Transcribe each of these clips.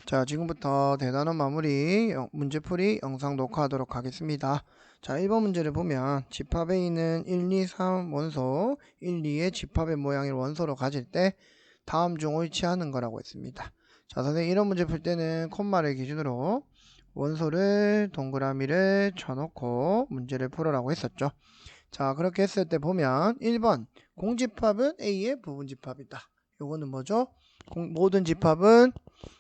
자, 지금부터 대단원 마무리 문제풀이 영상 녹화하도록 하겠습니다. 자, 1번 문제를 보면 집합 A는 1, 2, 3 원소 1, 2의 집합의 모양을 원소로 가질 때 다음 중 옳지 않은 거라고 했습니다. 자, 선생님 이런 문제 풀 때는 콤마를 기준으로 원소를 동그라미를 쳐놓고 문제를 풀어라고 했었죠. 자, 그렇게 했을 때 보면 1번 공집합은 A의 부분집합이다. 요거는 뭐죠? 모든 집합은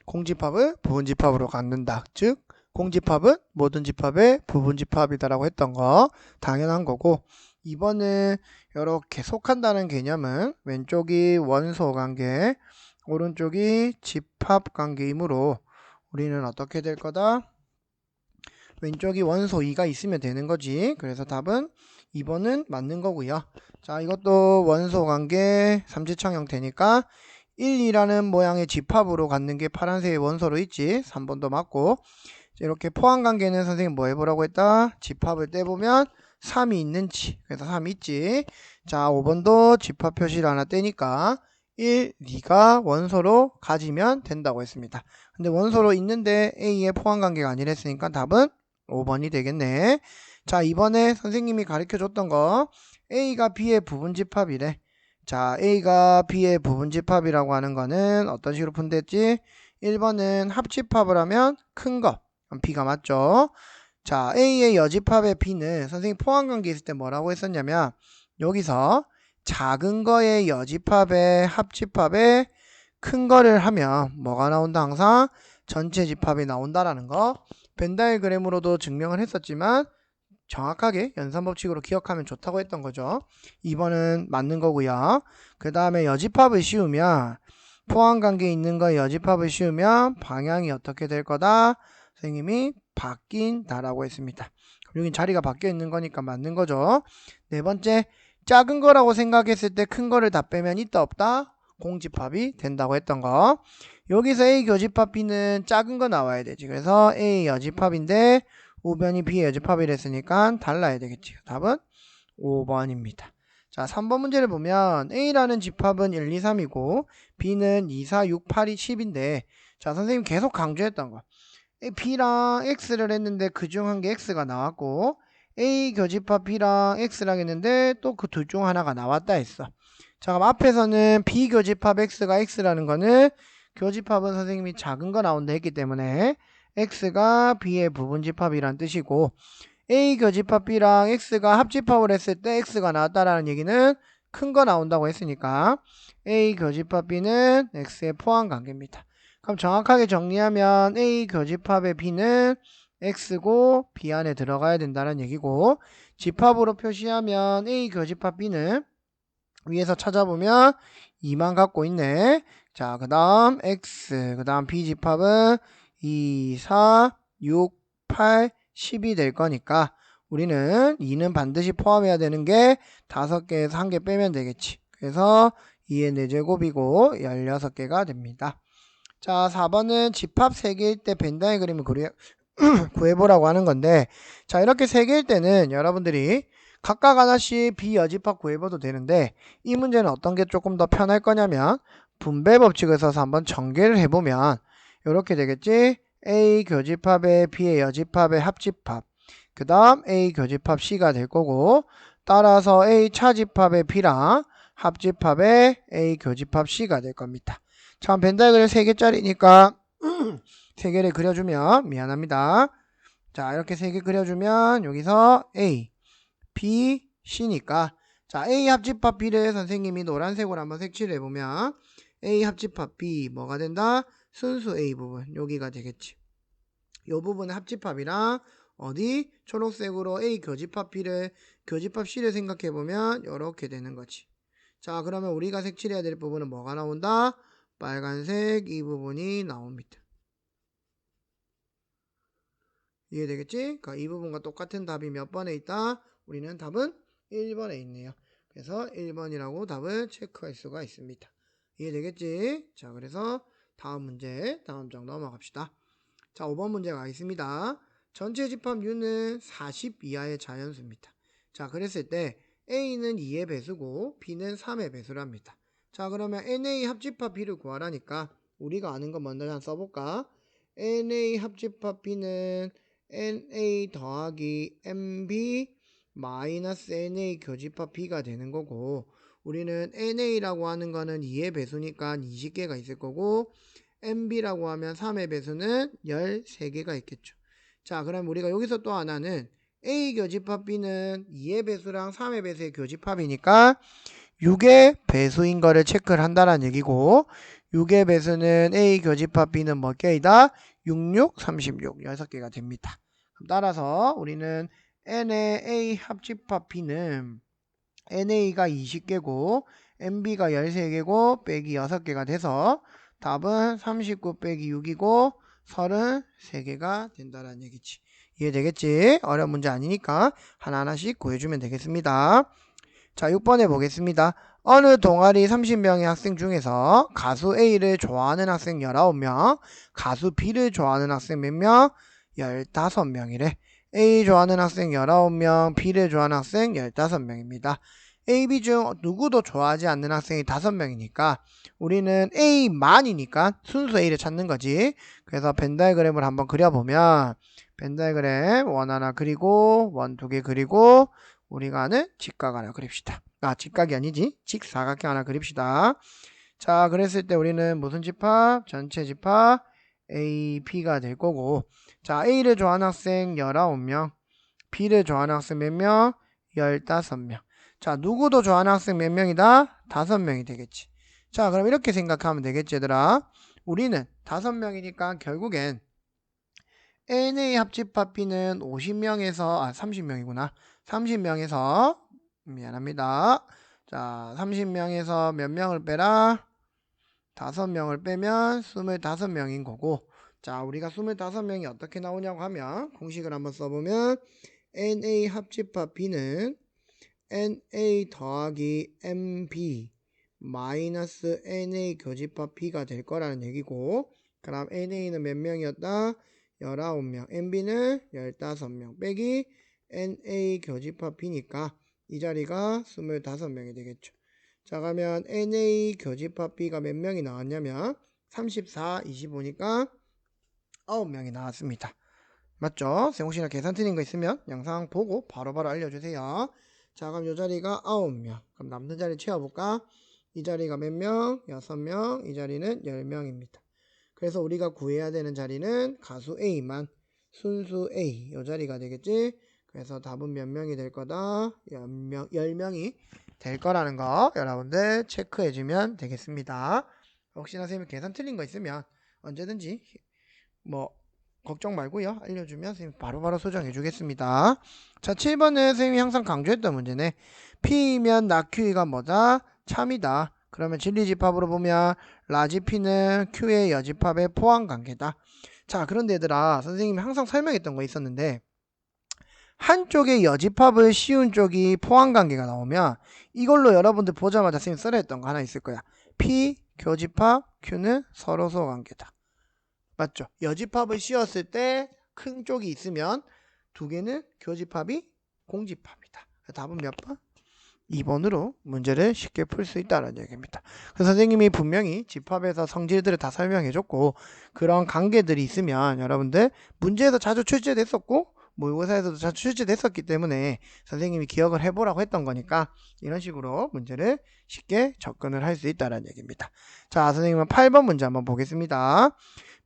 공집합을 부분집합으로 갖는다. 즉 공집합은 모든 집합의 부분집합이다라고 했던 거 당연한 거고, 2번은 이렇게 속한다는 개념은 왼쪽이 원소 관계, 오른쪽이 집합 관계이므로 우리는 어떻게 될 거다? 왼쪽이 원소 2가 있으면 되는 거지. 그래서 답은 2번은 맞는 거고요. 자, 이것도 원소 관계 삼지창 형태니까 1, 2라는 모양의 집합으로 갖는 게 파란색의 원소로 있지. 3번도 맞고. 이렇게 포함 관계는 선생님 뭐 해보라고 했다? 집합을 떼보면 3이 있는지. 그래서 3이 있지. 자, 5번도 집합 표시를 하나 떼니까 1, 2가 원소로 가지면 된다고 했습니다. 근데 원소로 있는데 A의 포함 관계가 아니랬으니까 답은 5번이 되겠네. 자, 이번에 선생님이 가르쳐 줬던 거 A가 B의 부분집합이래. 자, A가 B의 부분집합이라고 하는 거는 어떤 식으로 푼댔지? 1번은 합집합을 하면 큰 거. 그럼 B가 맞죠? 자, A의 여집합의 B는 선생님 포함관계 있을 때 뭐라고 했었냐면 여기서 작은 거의 여집합의 합집합에 큰 거를 하면 뭐가 나온다? 항상 전체 집합이 나온다라는 거 벤 다이어그램으로도 증명을 했었지만 정확하게 연산법칙으로 기억하면 좋다고 했던 거죠. 2번은 맞는 거고요. 그 다음에 여집합을 씌우면 포함관계에 있는 거 여집합을 씌우면 방향이 어떻게 될 거다? 선생님이 바뀐다라고 했습니다. 여긴 자리가 바뀌어 있는 거니까 맞는 거죠. 네 번째, 작은 거라고 생각했을 때 큰 거를 다 빼면 있다 없다? 공집합이 된다고 했던 거. 여기서 A 교집합 B는 작은 거 나와야 되지. 그래서 A 여집합인데 우변이 B의 여집합이랬으니까 달라야 되겠지. 답은 5번입니다. 자, 3번 문제를 보면 A라는 집합은 1, 2, 3이고 B는 2, 4, 6, 8이 10인데, 자, 선생님 계속 강조했던 거. B랑 X를 했는데 그중 한 개 X가 나왔고 A 교집합 B랑 X랑 했는데 또 그 둘 중 하나가 나왔다 했어. 자, 그럼 앞에서는 B 교집합 X가 X라는 거는 교집합은 선생님이 작은 거 나온다 했기 때문에 X가 B의 부분집합이란 뜻이고, A 교집합 B랑 X가 합집합을 했을 때 X가 나왔다라는 얘기는 큰 거 나온다고 했으니까 A 교집합 B는 X의 포함 관계입니다. 그럼 정확하게 정리하면 A 교집합의 B는 X고 B 안에 들어가야 된다는 얘기고, 집합으로 표시하면 A 교집합 B는 위에서 찾아보면 2만 갖고 있네. 자, 그 다음 X, 그 다음 B 집합은 2, 4, 6, 8, 10이 될 거니까 우리는 2는 반드시 포함해야 되는 게 5개에서 1개 빼면 되겠지. 그래서 2의 4제곱이고 16개가 됩니다. 자, 4번은 집합 3개일 때 벤 다이어그램을 구해보라고 하는 건데, 자, 이렇게 3개일 때는 여러분들이 각각 하나씩 비여집합 구해봐도 되는데, 이 문제는 어떤 게 조금 더 편할 거냐면 분배 법칙을 써서 한번 전개를 해보면 이렇게 되겠지. A 교집합에 B의 여집합의 합집합, 그 다음 A 교집합 C가 될 거고, 따라서 A 차집합의 B랑 합집합의 A 교집합 C가 될 겁니다. 참, 벤다이그램 3개짜리니까 3개를 그려주면 미안합니다. 자, 이렇게 3개 그려주면 여기서 A, B, C니까, 자, A 합집합 B를 선생님이 노란색으로 한번 색칠을 해보면 A 합집합 B 뭐가 된다? 순수 A 부분 여기가 되겠지. 이 부분의 합집합이랑 어디? 초록색으로 A 교집합 B를 교집합 C를 생각해보면 이렇게 되는 거지. 자, 그러면 우리가 색칠해야 될 부분은 뭐가 나온다? 빨간색 이 부분이 나옵니다. 이해되겠지? 그러니까 이 부분과 똑같은 답이 몇 번에 있다? 우리는 답은 1번에 있네요. 그래서 1번이라고 답을 체크할 수가 있습니다. 이해되겠지? 자, 그래서 다음 문제, 다음 장 넘어갑시다. 자, 5번 문제가 있습니다. 전체 집합 U는 40 이하의 자연수입니다. 자, 그랬을 때 A는 2의 배수고 B는 3의 배수랍니다. 자, 그러면 NA 합집합 B를 구하라니까 우리가 아는 거 먼저 한번 써볼까? NA 합집합 B는 NA 더하기 MB 마이너스 NA 교집합 B가 되는 거고, 우리는 NA라고 하는 거는 2의 배수니까 20개가 있을 거고, MB라고 하면 3의 배수는 13개가 있겠죠. 자, 그럼 우리가 여기서 또 하나는 A 교집합 B는 2의 배수랑 3의 배수의 교집합이니까 6의 배수인 거를 체크를 한다는 얘기고, 6의 배수는 A 교집합 B는 몇 개이다? 6, 6, 36, 6개가 됩니다. 따라서 우리는 N의 A 합집합 B는 NA가 20개고 MB가 13개고 빼기 6개가 돼서 답은 39 빼기 6이고 33개가 된다는 얘기지. 이해되겠지? 어려운 문제 아니니까 하나하나씩 구해주면 되겠습니다. 자, 6번에 보겠습니다. 어느 동아리 30명의 학생 중에서 가수 A를 좋아하는 학생 19명, 가수 B를 좋아하는 학생 몇 명? 15명이래. A 좋아하는 학생 19명, B를 좋아하는 학생 15명입니다. A, B 중 누구도 좋아하지 않는 학생이 5명이니까 우리는 A만이니까 순수 A를 찾는 거지. 그래서 벤 다이그램을 한번 그려보면 벤 다이그램 원 하나 그리고 원 두 개 그리고 우리가 아는 직각 하나 그립시다. 아, 직각이 아니지. 직사각형 하나 그립시다. 자, 그랬을 때 우리는 무슨 집합? 전체 집합 A, B가 될 거고, 자, A를 좋아하는 학생 19명, B를 좋아하는 학생 몇 명? 15명. 자, 누구도 좋아하는 학생 몇 명이다? 5명이 되겠지. 자, 그럼 이렇게 생각하면 되겠지, 얘들아. 우리는 5명이니까 결국엔 NA 합집합 B는 50명에서 30명이구나. 30명에서 미안합니다. 자, 30명에서 몇 명을 빼라? 5명을 빼면 25명인 거고, 자, 우리가 25명이 어떻게 나오냐고 하면 공식을 한번 써보면 NA 합집합 B는 NA 더하기 MB 마이너스 NA 교집합 B가 될 거라는 얘기고, 그럼 NA는 몇 명이었다? 19명, MB는 15명 빼기 NA 교집합 B니까 이 자리가 25명이 되겠죠. 자, 그러면 NA 교집합 B가 몇 명이 나왔냐면 34, 25니까 9명이 나왔습니다. 맞죠? 혹시나 계산 틀린 거 있으면 영상 보고 바로바로 알려주세요. 자, 그럼 이 자리가 9명. 그럼 남는 자리 채워볼까? 이 자리가 몇 명? 6명. 이 자리는 10명입니다. 그래서 우리가 구해야 되는 자리는 가수 A만, 순수 A 이 자리가 되겠지. 그래서 답은 몇 명이 될 거다? 10명이 될 거라는 거 여러분들 체크해주면 되겠습니다. 혹시나 선생님이 계산 틀린 거 있으면 언제든지 뭐 걱정 말고요. 알려주면 선생님 바로바로 수정해 주겠습니다. 자, 7번은 선생님이 항상 강조했던 문제네. P면 낙Q가 뭐다? 참이다. 그러면 진리집합으로 보면 라지 P는 Q의 여집합의 포함관계다. 자, 그런데 얘들아, 선생님이 항상 설명했던 거 있었는데 한쪽의 여집합을 씌운 쪽이 포함관계가 나오면 이걸로 여러분들 보자마자 선생님 써야 했던 거 하나 있을 거야. P 교집합 Q는 서로 소관계다. 맞죠? 여집합을 씌웠을 때 큰 쪽이 있으면 두 개는 교집합이 공집합이다. 답은 몇 번? 2번으로 문제를 쉽게 풀 수 있다는 얘기입니다. 그래서 선생님이 분명히 집합에서 성질들을 다 설명해줬고 그런 관계들이 있으면 여러분들 문제에서 자주 출제됐었고 모의고사에서도 자주 출제됐었기 때문에 선생님이 기억을 해보라고 했던 거니까 이런 식으로 문제를 쉽게 접근을 할 수 있다는 얘기입니다. 자, 선생님은 8번 문제 한번 보겠습니다.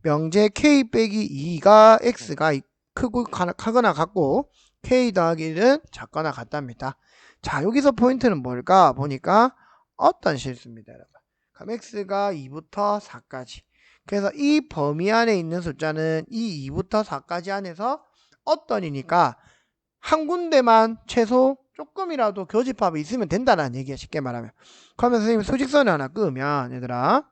명제 k 빼기 2가 x가 크거나 같고 k 더하기 1은 작거나 같답니다. 자, 여기서 포인트는 뭘까 보니까 어떤 실수입니다, 여러분. 그럼 x가 2부터 4까지. 그래서 이 범위 안에 있는 숫자는 이 2부터 4까지 안에서 어떤이니까 한 군데만 최소 조금이라도 교집합이 있으면 된다는 얘기야, 쉽게 말하면. 그러면 선생님이 수직선을 하나 끄면 얘들아,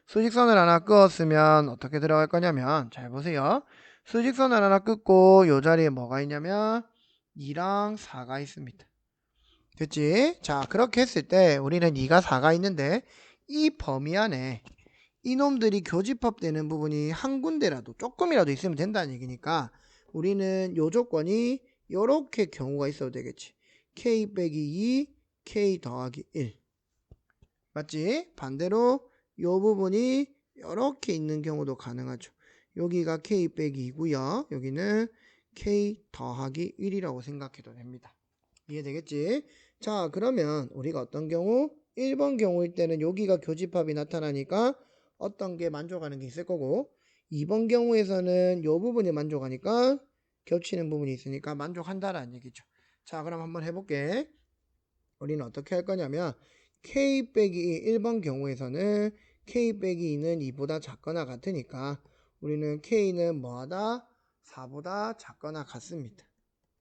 수직선을 하나 끄었으면 어떻게 들어갈 거냐면 잘 보세요. 수직선을 하나 끄고 요 자리에 뭐가 있냐면 2랑 4가 있습니다. 됐지? 자, 그렇게 했을 때 우리는 2가 4가 있는데 이 범위 안에 이놈들이 교집합되는 부분이 한 군데라도 조금이라도 있으면 된다는 얘기니까 우리는 요 조건이 요렇게 경우가 있어도 되겠지. k 빼기 2, k 더하기 1. 맞지? 반대로 요 부분이 이렇게 있는 경우도 가능하죠. 여기가 K 빼기 2고요. 여기는 K 더하기 1이라고 생각해도 됩니다. 이해되겠지? 자, 그러면 우리가 어떤 경우? 1번 경우일 때는 여기가 교집합이 나타나니까 어떤 게 만족하는 게 있을 거고 2번 경우에서는 이 부분이 만족하니까 겹치는 부분이 있으니까 만족한다라는 얘기죠. 자, 그럼 한번 해볼게. 우리는 어떻게 할 거냐면 K 빼기 1번 경우에서는 K 빼기 2는 2보다 작거나 같으니까 우리는 K는 뭐하다? 4보다 작거나 같습니다.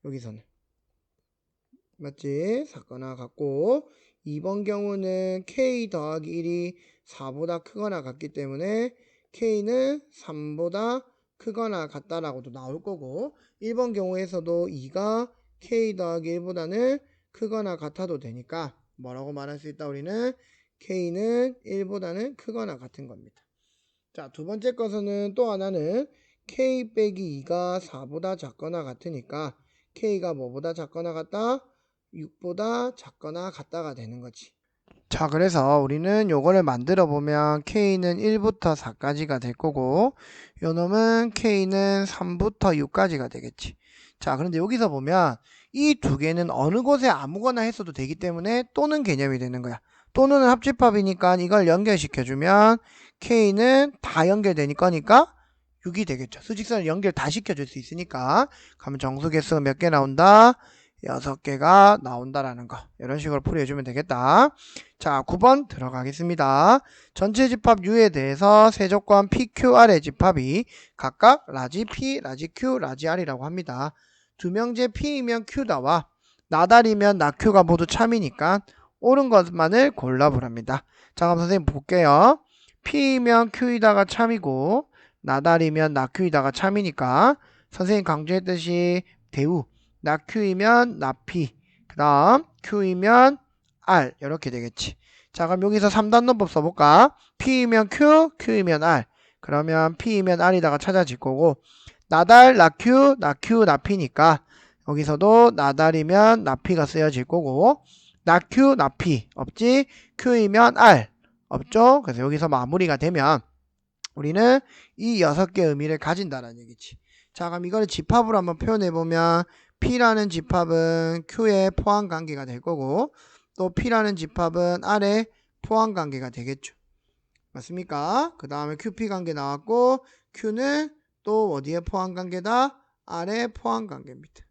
여기서는 맞지? 작거나 같고 2번 경우는 K 더하기 1이 4보다 크거나 같기 때문에 K는 3보다 크거나 같다라고도 나올 거고 1번 경우에서도 2가 K 더하기 1보다는 크거나 같아도 되니까 뭐라고 말할 수 있다? 우리는 K는 1보다는 크거나 같은 겁니다. 자, 두 번째 것은 또 하나는 K 빼기 2가 4보다 작거나 같으니까 K가 뭐보다 작거나 같다? 6보다 작거나 같다가 되는 거지. 자, 그래서 우리는 요거를 만들어 보면 K는 1부터 4까지가 될 거고 요 놈은 K는 3부터 6까지가 되겠지. 자, 그런데 여기서 보면 이 두 개는 어느 곳에 아무거나 했어도 되기 때문에 또는 개념이 되는 거야. 또는 합집합이니까 이걸 연결시켜주면 K는 다 연결되니 거니까 6이 되겠죠. 수직선을 연결 다 시켜줄 수 있으니까. 그러면 정수개수가 몇 개 나온다? 6개가 나온다라는 거. 이런 식으로 풀이해주면 되겠다. 자, 9번 들어가겠습니다. 전체 집합 U에 대해서 세조건 PQR의 집합이 각각 라지 P, 라지 Q, 라지 R이라고 합니다. 두 명제 P이면 Q다와 나달이면 나Q가 모두 참이니까 옳은 것만을 골라보랍니다. 자, 그럼 선생님 볼게요. P이면 Q이다가 참이고 나달이면 나Q이다가 참이니까 선생님 강조했듯이 대우 나Q이면 나P 그 다음 Q이면 R 이렇게 되겠지. 자, 그럼 여기서 3단론법 써볼까? P이면 Q, Q이면 R 그러면 P이면 R이다가 찾아질 거고 나달, 나Q, 나Q, 나P니까 여기서도 나달이면 나P가 쓰여질 거고 나Q, 나P 없지? Q이면 R 없죠? 그래서 여기서 마무리가 되면 우리는 이 6개의 의미를 가진다는 얘기지. 자, 그럼 이거를 집합으로 한번 표현해보면 P라는 집합은 Q의 포함관계가 될 거고 또 P라는 집합은 R의 포함관계가 되겠죠. 맞습니까? 그 다음에 QP 관계 나왔고 Q는 또 어디에 포함관계다? R의 포함관계입니다.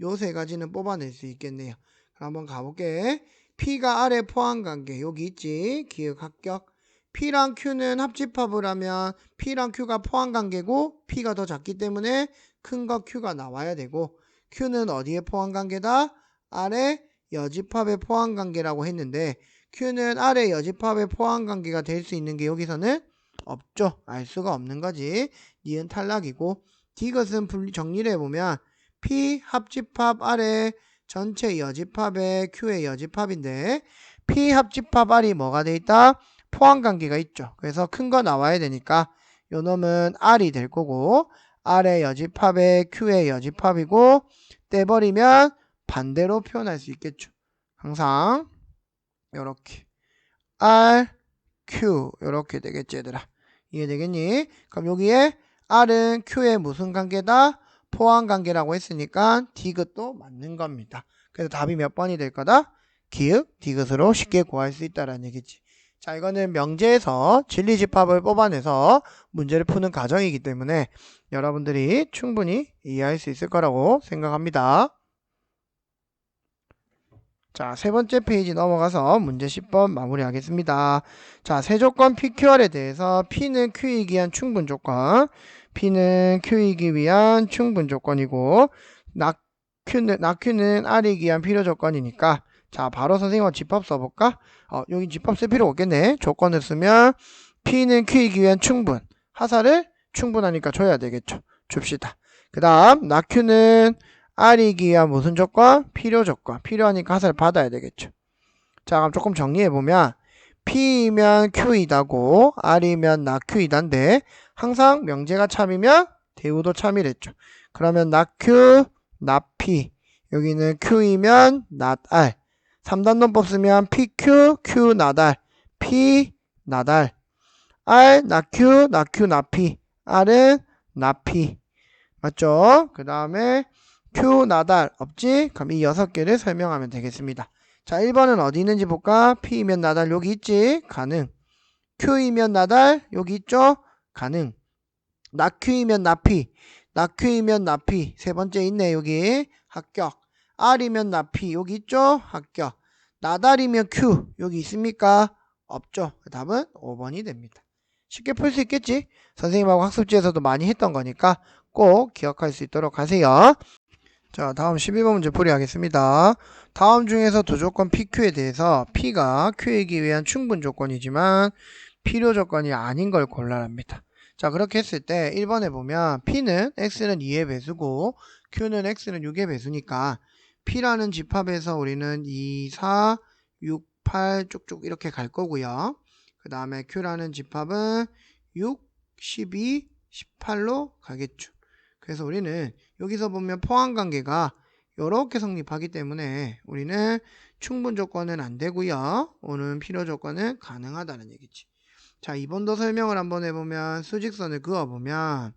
요 세 가지는 뽑아낼 수 있겠네요. 그럼 한번 가볼게. P가 R의 포함관계 여기 있지. 기억 합격. P랑 Q는 합집합을 하면 P랑 Q가 포함관계고 P가 더 작기 때문에 큰 거 Q가 나와야 되고 Q는 어디에 포함관계다? R의 여집합의 포함관계라고 했는데 Q는 R의 여집합의 포함관계가 될 수 있는 게 여기서는 없죠. 알 수가 없는 거지. 니은 탈락이고 디귿은 정리를 해보면 P 합집합 R의 전체 여집합의 Q의 여집합인데 P 합집합 R이 뭐가 돼 있다? 포함관계가 있죠. 그래서 큰 거 나와야 되니까 요 놈은 R이 될 거고 R의 여집합의 Q의 여집합이고 떼버리면 반대로 표현할 수 있겠죠. 항상 요렇게 R, Q 요렇게 되겠지 얘들아. 이해되겠니? 그럼 여기에 R은 Q의 무슨 관계다? 포함관계라고 했으니까 디귿도 맞는 겁니다. 그래서 답이 몇 번이 될 거다? 기역, 디귿으로 쉽게 구할 수 있다는 얘기지. 자, 이거는 명제에서 진리집합을 뽑아내서 문제를 푸는 과정이기 때문에 여러분들이 충분히 이해할 수 있을 거라고 생각합니다. 자, 세 번째 페이지 넘어가서 문제 10번 마무리하겠습니다. 자, 세조건 PQR에 대해서 P는 Q이기 위한 충분 조건, P는 Q이기 위한 충분 조건이고 나Q는 R이기 위한 필요 조건이니까 자, 바로 선생님과 집합 써볼까? 여기 집합 쓸 필요 없겠네. 조건을 쓰면 P는 Q이기 위한 충분. 하사를 충분하니까 줘야 되겠죠. 줍시다. 그 다음 나Q는 R이기 위한 무슨 조건? 필요 조건. 필요하니까 하사를 받아야 되겠죠. 자, 그럼 조금 정리해보면 P이면 Q이다고 R이면 나Q이다인데 항상 명제가 참이면 대우도 참이랬죠. 그러면 나Q, 나P 여기는 Q이면 낫R 3단론법 쓰면 PQ, Q 나달, P 나달 R, 나 Q, 나 Q, 나 P. R은 나 P. 맞죠? 그 다음에 Q, 나달 없지? 그럼 이 6개를 설명하면 되겠습니다. 자, 1번은 어디 있는지 볼까? P이면 나달 여기 있지? 가능. Q이면 나달 여기 있죠? 가능. 나 Q이면 나 P. 나 Q이면 나 P. 세 번째 있네 여기. 합격. R이면 나 P. 여기 있죠? 합격. 나달이면 Q. 여기 있습니까? 없죠. 답은 5번이 됩니다. 쉽게 풀 수 있겠지? 선생님하고 학습지에서도 많이 했던 거니까 꼭 기억할 수 있도록 하세요. 자, 다음 12번 문제 풀이하겠습니다. 다음 중에서 두 조건 PQ에 대해서 P가 Q이기 위한 충분 조건이지만 필요 조건이 아닌 걸 골라랍니다. 자, 그렇게 했을 때 1번에 보면 P는 X는 2의 배수고 Q는 X는 6의 배수니까 P라는 집합에서 우리는 2, 4, 6, 8 쭉쭉 이렇게 갈 거고요. 그 다음에 Q라는 집합은 6, 12, 18로 가겠죠. 그래서 우리는 여기서 보면 포함관계가 이렇게 성립하기 때문에 우리는 충분 조건은 안 되고요. 오는 필요 조건은 가능하다는 얘기지. 자, 2번도 설명을 한번 해보면 수직선을 그어보면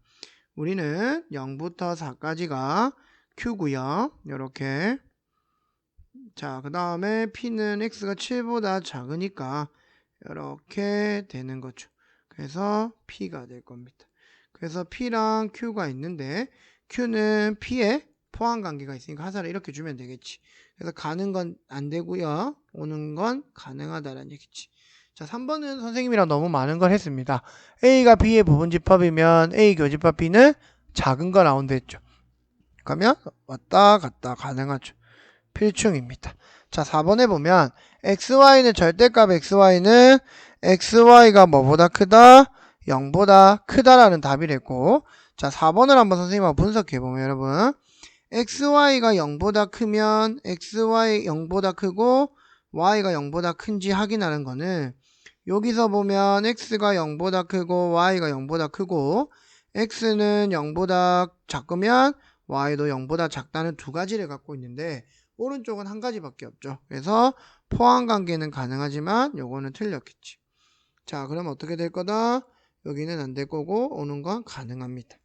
우리는 0부터 4까지가 Q고요. 이렇게. 자, 그 다음에 P는 X가 7보다 작으니까 이렇게 되는 거죠. 그래서 P가 될 겁니다. 그래서 P랑 Q가 있는데 Q는 P에 포함관계가 있으니까 하사를 이렇게 주면 되겠지. 그래서 가는 건 안 되고요. 오는 건 가능하다라는 얘기지. 자, 3번은 선생님이랑 너무 많은 걸 했습니다. A가 B의 부분집합이면 A 교집합 B는 작은 거 나온다 했죠. 그러면 왔다 갔다 가능하죠. 필충입니다. 자, 4번에 보면 XY는 절대값 XY는 XY가 뭐보다 크다? 0보다 크다라는 답이랬고, 자, 4번을 한번 선생님하고 분석해보면 여러분 XY가 0보다 크면 XY 0보다 크고 Y가 0보다 큰지 확인하는 거는 여기서 보면 X가 0보다 크고 Y가 0보다 크고 X는 0보다 작으면 Y도 0보다 작다는 두 가지를 갖고 있는데 오른쪽은 한 가지밖에 없죠. 그래서 포함관계는 가능하지만 요거는 틀렸겠지. 자, 그럼 어떻게 될 거다? 여기는 안 될 거고 오는 건 가능합니다.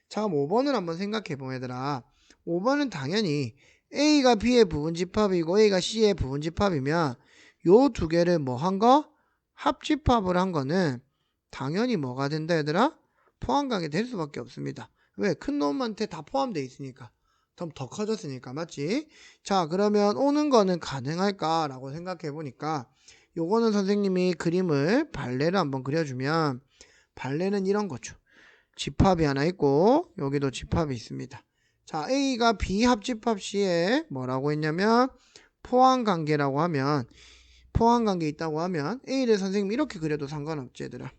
자, 그럼 5번을 한번 생각해 보면 얘들아 5번은 당연히 A가 B의 부분집합이고 A가 C의 부분집합이면 요 두 개를 뭐 한 거? 합집합을 한 거는 당연히 뭐가 된다 얘들아? 포함관계 될 수밖에 없습니다. 왜? 큰 놈한테 다 포함되어 있으니까. 더 커졌으니까 맞지? 자, 그러면 오는 거는 가능할까? 라고 생각해 보니까 요거는 선생님이 그림을 발레를 한번 그려주면 발레는 이런 거죠. 집합이 하나 있고 여기도 집합이 있습니다. 자, A가 B 합집합 C에 뭐라고 했냐면 포함관계라고 하면 포함관계 있다고 하면 A를 선생님 이렇게 그려도 상관없지 얘들아.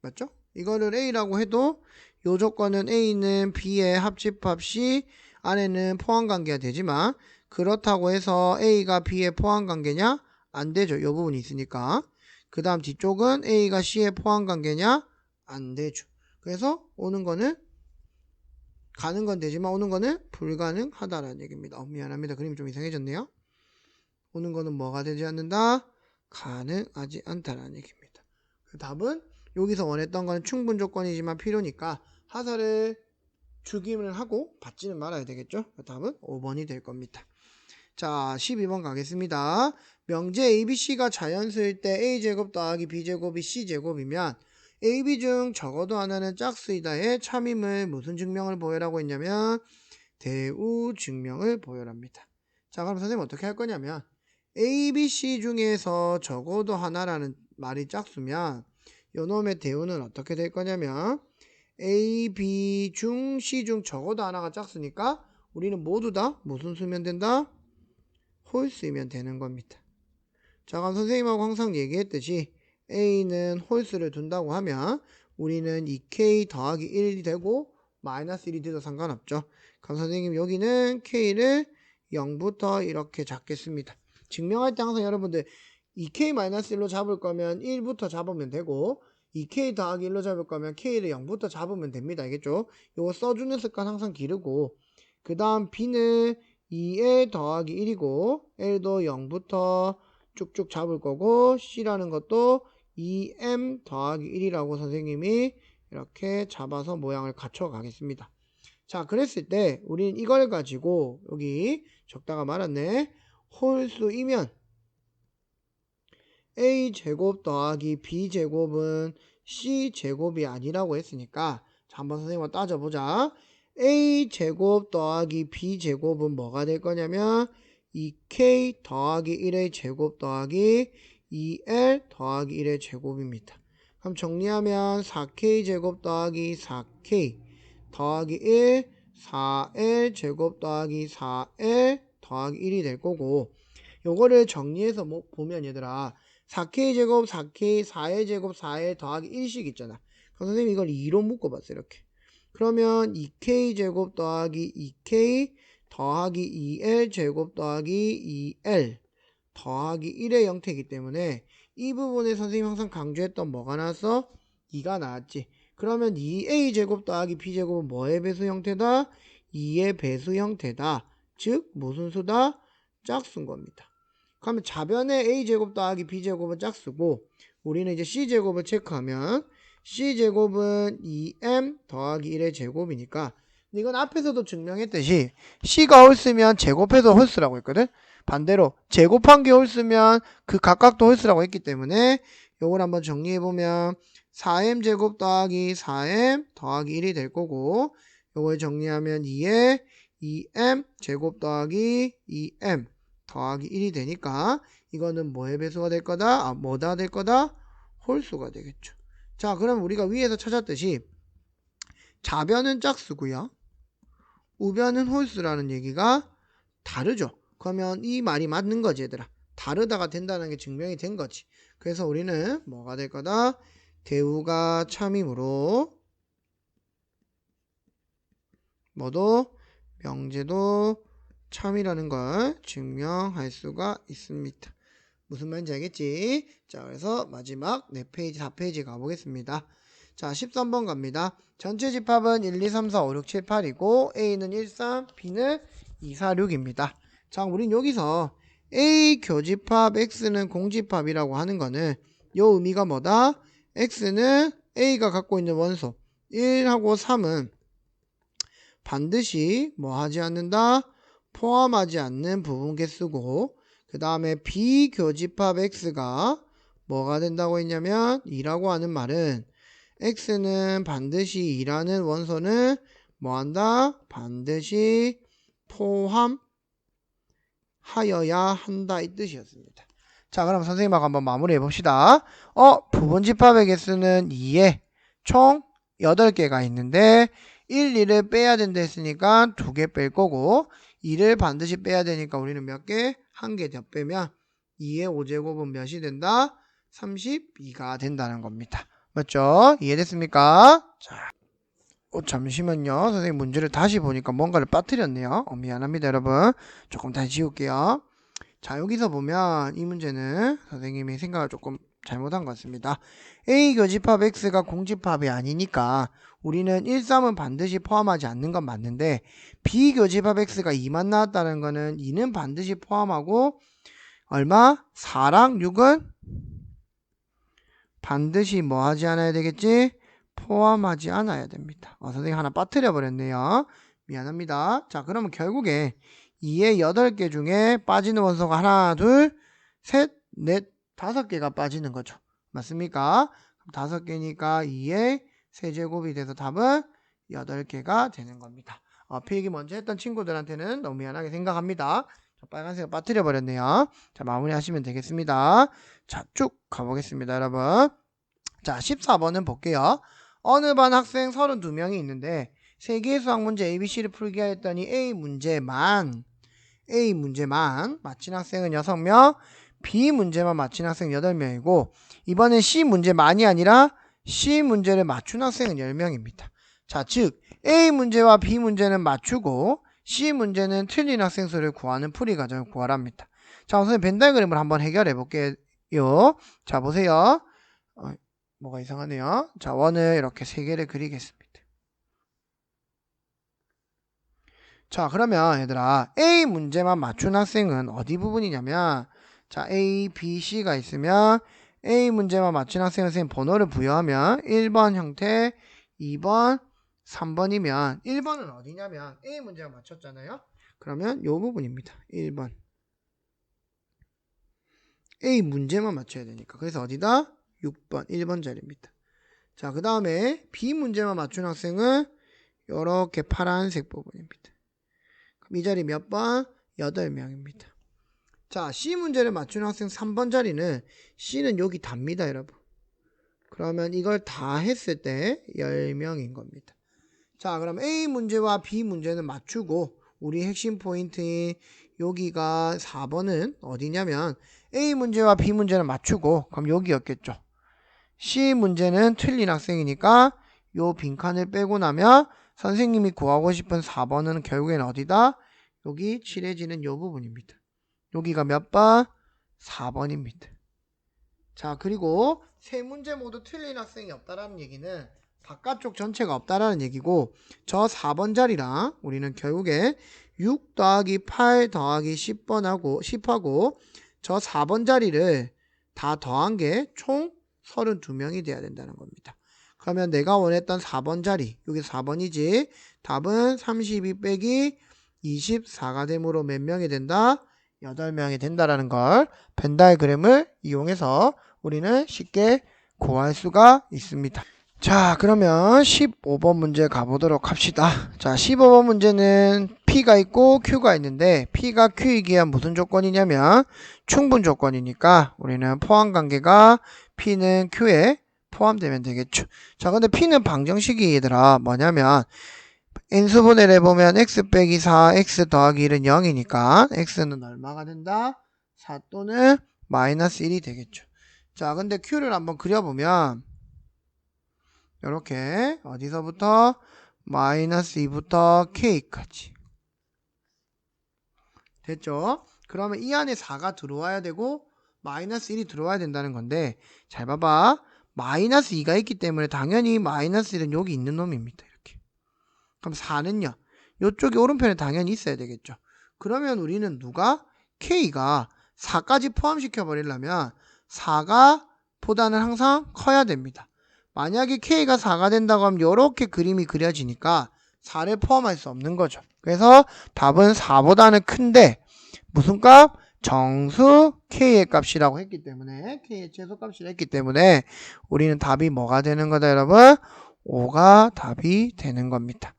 맞죠? 이거를 A라고 해도 요 조건은 A는 B의 합집합 C 안에는 포함관계가 되지만 그렇다고 해서 A가 B의 포함관계냐? 안 되죠. 요 부분이 있으니까. 그 다음 뒤쪽은 A가 C의 포함관계냐? 안 되죠. 그래서 오는 거는 가는 건 되지만 오는 거는 불가능하다라는 얘기입니다. 미안합니다. 그림이 좀 이상해졌네요. 오는 거는 뭐가 되지 않는다? 가능하지 않다라는 얘기입니다. 그 답은 여기서 원했던 거는 충분 조건이지만 필요니까 하사를 주기를 하고 받지는 말아야 되겠죠. 그 답은 5번이 될 겁니다. 자, 12번 가겠습니다. 명제 ABC가 자연수일 때 A제곱 더하기 B제곱이 C제곱이면 AB 중 적어도 하나는 짝수이다의 참임을 무슨 증명을 보여라고 했냐면 대우 증명을 보여랍니다. 자, 그럼 선생님 어떻게 할 거냐면 ABC 중에서 적어도 하나라는 말이 짝수면 요놈의 대우는 어떻게 될 거냐면 A, B 중 C 중 적어도 하나가 짝수니까 우리는 모두 다 무슨 수면 된다? 홀수이면 되는 겁니다. 자, 그럼 선생님하고 항상 얘기했듯이 A는 홀수를 둔다고 하면 우리는 2K 더하기 1이 되고 마이너스 1이 돼도 상관없죠. 그럼 선생님 여기는 K를 0부터 이렇게 잡겠습니다. 증명할 때 항상 여러분들 2K-1로 잡을 거면 1부터 잡으면 되고 2K 더하기 1로 잡을 거면 K를 0부터 잡으면 됩니다. 알겠죠? 이거 써주는 습관 항상 기르고 그 다음 B는 2L 더하기 1이고 L도 0부터 쭉쭉 잡을 거고 C라는 것도 2m 더하기 1이라고 선생님이 이렇게 잡아서 모양을 갖춰 가겠습니다. 자, 그랬을 때 우린 이걸 가지고 여기 적다가 말았네. 홀수이면 a제곱 더하기 b제곱은 c제곱이 아니라고 했으니까 자, 한번 선생님과 따져보자. a제곱 더하기 b제곱은 뭐가 될 거냐면 2k 더하기 1의 제곱 더하기 2l 더하기 1의 제곱입니다. 그럼 정리하면 4k 제곱 더하기 4k 더하기 1 4l 제곱 더하기 4l 더하기 1이 될 거고, 요거를 정리해서 뭐 보면 얘들아 4k 제곱 4k 4l 제곱 4l 더하기 1씩 있잖아. 그럼 선생님이 이걸 2로 묶어봤어요. 이렇게. 그러면 2k 제곱 더하기 2k 더하기 2l 제곱 더하기 2l 더하기 1의 형태이기 때문에 이 부분에 선생님이 항상 강조했던 뭐가 나왔어? 2가 나왔지. 그러면 2a 제곱 더하기 b제곱은 뭐의 배수 형태다? 2의 배수 형태다. 즉 무슨 수다? 짝수인 겁니다. 그러면 좌변에 a제곱 더하기 b제곱은 짝수고, 우리는 이제 c제곱을 체크하면 c제곱은 2m 더하기 1의 제곱이니까, 이건 앞에서도 증명했듯이 c가 홀수면 제곱해도 홀수라고 했거든. 반대로 제곱한 게 홀수면 그 각각도 홀수라고 했기 때문에 요걸 한번 정리해보면 4m 제곱 더하기 4m 더하기 1이 될 거고, 요걸 정리하면 2에 2m 제곱 더하기 2m 더하기 1이 되니까 이거는 뭐의 배수가 될 거다? 뭐다 될 거다? 홀수가 되겠죠. 자, 그럼 우리가 위에서 찾았듯이 좌변은 짝수고요, 우변은 홀수라는 얘기가 다르죠. 그러면 이 말이 맞는 거지 얘들아. 다르다가 된다는 게 증명이 된 거지. 그래서 우리는 뭐가 될 거다? 대우가 참이므로 뭐도 명제도 참이라는 걸 증명할 수가 있습니다. 무슨 말인지 알겠지? 자, 그래서 마지막 4페이지 4페이지 가보겠습니다. 자, 13번 갑니다. 전체 집합은 1, 2, 3, 4, 5, 6, 7, 8이고 A는 1, 3, B는 2, 4, 6입니다. 자, 우린 여기서 A 교집합 X는 공집합이라고 하는 거는 요 의미가 뭐다? X는 A가 갖고 있는 원소 1하고 3은 반드시 뭐 하지 않는다? 포함하지 않는 부분 개수고, 그 다음에 비교집합 X가 뭐가 된다고 했냐면 2라고 하는 말은 X는 반드시 2라는 원소는 뭐한다? 반드시 포함하여야 한다 이 뜻이었습니다. 자, 그럼 선생님하고 한번 마무리해 봅시다. 부분집합의 개수는 2에 총 8개가 있는데 1, 2를 빼야 된다 했으니까 2개 뺄 거고, 2를 반드시 빼야 되니까 우리는 몇 개? 1개 더 빼면 2의 5제곱은 몇이 된다? 32가 된다는 겁니다. 맞죠? 이해됐습니까? 자, 잠시만요. 선생님 문제를 다시 보니까 뭔가를 빠뜨렸네요. 미안합니다 여러분. 조금 다시 지울게요. 자, 여기서 보면 이 문제는 선생님이 생각을 조금 잘못한 것 같습니다. A 교집합 X가 공집합이 아니니까 우리는 1, 3은 반드시 포함하지 않는 건 맞는데, B 교집합 X가 2만 나왔다는 거는 2는 반드시 포함하고 얼마? 4랑 6은 반드시 뭐 하지 않아야 되겠지? 포함하지 않아야 됩니다. 선생님 하나 빠뜨려 버렸네요. 미안합니다. 자, 그러면 결국에 2의 8개 중에 빠지는 원소가 하나, 둘, 셋, 넷, 5개가 빠지는 거죠. 맞습니까? 5개니까 2의 세제곱이 돼서 답은 8개가 되는 겁니다. 필기 먼저 했던 친구들한테는 너무 미안하게 생각합니다. 빨간색을 빠뜨려 버렸네요. 자, 마무리 하시면 되겠습니다. 자, 쭉 가보겠습니다 여러분. 자, 14번은 볼게요. 어느 반 학생 32명이 있는데 3개의 수학 문제 ABC를 풀게 하였더니 A 문제만 맞힌 학생은 6명, B 문제만 맞힌 학생 8명이고, 이번엔 C 문제만이 아니라 C 문제를 맞춘 학생은 10명입니다. 자, 즉 A 문제와 B 문제는 맞추고 C 문제는 틀린 학생 수를 구하는 풀이 과정을 구하랍니다. 자, 우선 벤 다이어그램을 한번 해결해 볼게요. 자, 보세요. 뭐가 이상하네요. 자, 원을 이렇게 3개를 그리겠습니다. 자, 그러면 얘들아 A 문제만 맞춘 학생은 어디 부분이냐면, 자, A, B, C가 있으면 A 문제만 맞춘 학생은 선생님 번호를 부여하면 1번 형태, 2번, 3번이면 1번은 어디냐면 A 문제만 맞췄잖아요. 그러면 요 부분입니다. 1번. A 문제만 맞춰야 되니까. 그래서 어디다? 6번, 1번 자리입니다. 자, 그 다음에 B 문제만 맞춘 학생은 이렇게 파란색 부분입니다. 그럼 이 자리 몇 번? 8명입니다. 자, C 문제를 맞춘 학생 3번 자리는 C는 여기 답니다, 여러분. 그러면 이걸 다 했을 때 10명인 겁니다. 자, 그럼 A 문제와 B 문제는 맞추고 우리 핵심 포인트인 여기가 4번은 어디냐면 A 문제와 B 문제는 맞추고 그럼 여기였겠죠. C 문제는 틀린 학생이니까 요 빈칸을 빼고 나면 선생님이 구하고 싶은 4번은 결국엔 어디다? 여기 칠해지는 요 부분입니다. 여기가 몇 번? 4번입니다. 자, 그리고 세 문제 모두 틀린 학생이 없다라는 얘기는 바깥쪽 전체가 없다라는 얘기고 저 4번 자리랑 우리는 결국에 6 더하기 8 더하기 10하고 저 4번 자리를 다 더한 게 총 32명이 돼야 된다는 겁니다. 그러면 내가 원했던 4번 자리, 여기 4번이지. 답은 32 빼기 24가 되므로 몇 명이 된다? 8명이 된다라는 걸 벤 다이그램을 이용해서 우리는 쉽게 구할 수가 있습니다. 자, 그러면 15번 문제 가보도록 합시다. 자, 15번 문제는 P가 있고 Q가 있는데 P가 Q이기에 무슨 조건이냐면 충분 조건이니까 우리는 포함관계가 P는 Q에 포함되면 되겠죠. 자, 근데 P는 방정식이 얘들아 뭐냐면 n수분해를 해보면 x 빼기 4, x 더하기 1은 0이니까 x는 얼마가 된다? 4 또는 마이너스 1이 되겠죠. 자, 근데 Q를 한번 그려보면 이렇게 어디서부터 마이너스 2부터 K까지 됐죠? 그러면 이 안에 4가 들어와야 되고 마이너스 1이 들어와야 된다는 건데 잘 봐봐. 마이너스 2가 있기 때문에 당연히 마이너스 1은 여기 있는 놈입니다. 이렇게. 그럼 4는요. 이쪽에 오른편에 당연히 있어야 되겠죠. 그러면 우리는 누가? K가 4까지 포함시켜 버리려면 4가 보다는 항상 커야 됩니다. 만약에 K가 4가 된다고 하면 이렇게 그림이 그려지니까 4를 포함할 수 없는 거죠. 그래서 답은 4보다는 큰데 무슨 값? 정수 K의 값이라고 했기 때문에 K의 최소값이라 했기 때문에 우리는 답이 뭐가 되는 거다 여러분? 5가 답이 되는 겁니다.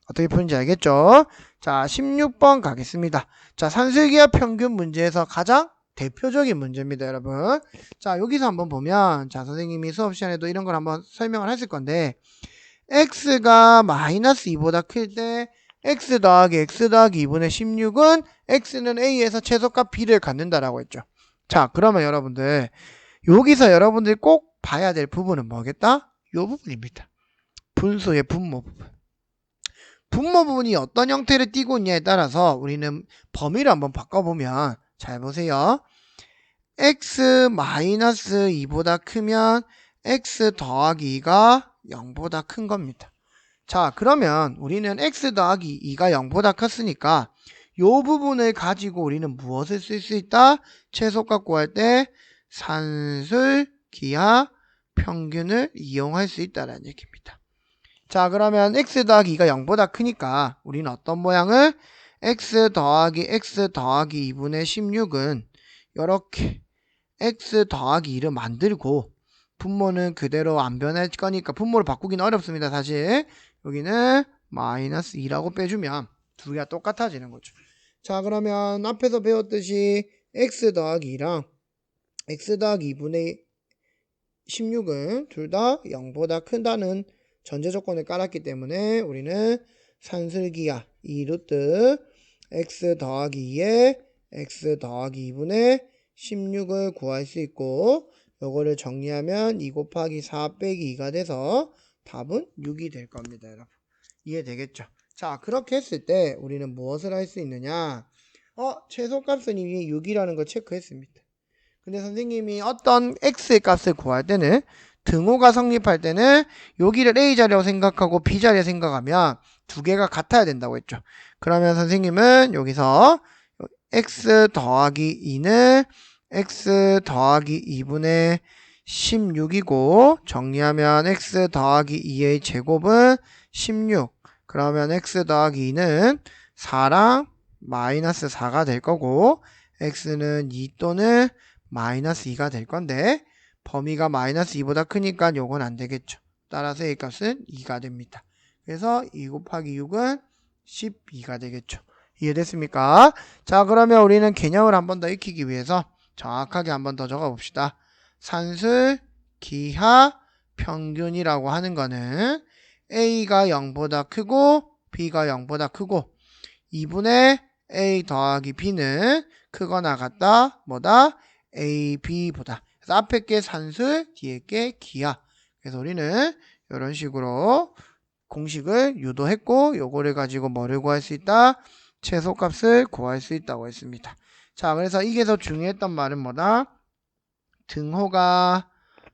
어떻게 푸는지 알겠죠? 자, 16번 가겠습니다. 자, 산술기하 평균 문제에서 가장 대표적인 문제입니다, 여러분. 자, 여기서 한번 보면, 자, 선생님이 수업 시간에도 이런 걸 한번 설명을 했을 건데, x가 마이너스 2보다 클 때, x 더하기 2분의 16은 x는 a에서 최소값 b를 갖는다라고 했죠. 자, 그러면 여러분들, 여기서 여러분들이 꼭 봐야 될 부분은 뭐겠다? 이 부분입니다. 분수의 분모 부분. 분모 부분이 어떤 형태를 띠고 있냐에 따라서 우리는 범위를 한번 바꿔보면 잘 보세요. x-2보다 크면 x 더하기 2가 0보다 큰 겁니다. 자, 그러면 우리는 x 더하기 2가 0보다 컸으니까 이 부분을 가지고 우리는 무엇을 쓸 수 있다? 최소값 구할 때 산술기하 평균을 이용할 수 있다는 얘기입니다. 자, 그러면 x 더하기 2가 0보다 크니까 우리는 어떤 모양을 x 더하기 2분의 16은 이렇게 x 더하기 2를 만들고 분모는 그대로 안 변할 거니까 분모를 바꾸기는 어렵습니다. 사실 여기는 마이너스 2라고 빼주면 두 개가 똑같아지는 거죠. 자, 그러면 앞에서 배웠듯이 x 더하기 2랑 x 더하기 2분의 16은 둘 다 0보다 큰다는 전제 조건을 깔았기 때문에 우리는 산술기하 2루트 x 더하기 2에 x 더하기 2분의 16을 구할 수 있고 요거를 정리하면 2 곱하기 4 빼기 2가 돼서 답은 6이 될 겁니다. 여러분 이해되겠죠? 자, 그렇게 했을 때 우리는 무엇을 할 수 있느냐? 최소값은 이미 6이라는 걸 체크했습니다. 근데 선생님이 어떤 x의 값을 구할 때는 등호가 성립할 때는 여기를 A자리라고 생각하고 B자리에 생각하면 두 개가 같아야 된다고 했죠. 그러면 선생님은 여기서 x 더하기 2는 x 더하기 2분의 16이고 정리하면 x 더하기 2의 제곱은 16. 그러면 x 더하기 2는 4랑 마이너스 4가 될 거고 x는 2 또는 마이너스 2가 될 건데 범위가 마이너스 2보다 크니까 요건 안 되겠죠. 따라서 a 값은 2가 됩니다. 그래서 2 곱하기 6은 12가 되겠죠. 이해됐습니까? 자, 그러면 우리는 개념을 한 번 더 익히기 위해서 정확하게 한 번 더 적어봅시다. 산술 기하 평균이라고 하는 거는 a가 0보다 크고 b가 0보다 크고 2분의 a 더하기 b는 크거나 같다. 뭐다? a, b보다. 그래서 앞에 게 산술, 뒤에 게 기하. 그래서 우리는 이런 식으로 공식을 유도했고 요거를 가지고 뭐를 구할 수 있다? 최소값을 구할 수 있다고 했습니다. 자, 그래서 이게 더 중요했던 말은 뭐다? 등호가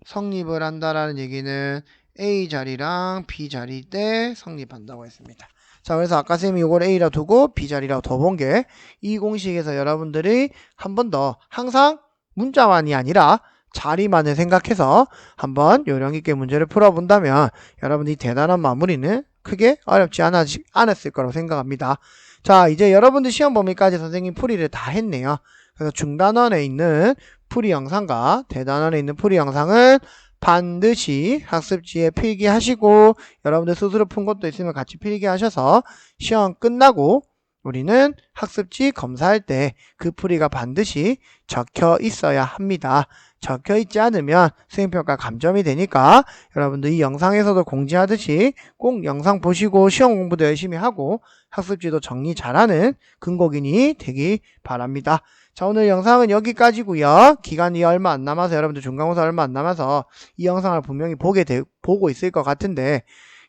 성립을 한다라는 얘기는 A 자리랑 B 자리 때 성립한다고 했습니다. 자, 그래서 아까 쌤이 이걸 A라 두고 B 자리라고 더 본 게 이 공식에서 여러분들이 한 번 더 항상 문자만이 아니라 자리만을 생각해서 한번 요령 있게 문제를 풀어본다면 여러분이 대단한 마무리는 크게 어렵지 않았을 거라고 생각합니다. 자, 이제 여러분들 시험 범위까지 선생님 풀이를 다 했네요. 그래서 중단원에 있는 풀이 영상과 대단원에 있는 풀이 영상은 반드시 학습지에 필기하시고 여러분들 스스로 푼 것도 있으면 같이 필기하셔서 시험 끝나고 우리는 학습지 검사할 때 그 풀이가 반드시 적혀 있어야 합니다. 적혀 있지 않으면 수행평가 감점이 되니까 여러분들 이 영상에서도 공지하듯이 꼭 영상 보시고 시험 공부도 열심히 하고 학습지도 정리 잘하는 근곡인이 되기 바랍니다. 자, 오늘 영상은 여기까지고요. 기간이 얼마 안 남아서 여러분들 중간고사 얼마 안 남아서 이 영상을 분명히 보고 있을 것 같은데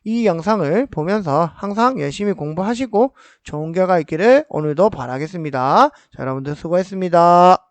이 영상을 보면서 항상 열심히 공부하시고 좋은 결과 있기를 오늘도 바라겠습니다. 자, 여러분들 수고했습니다.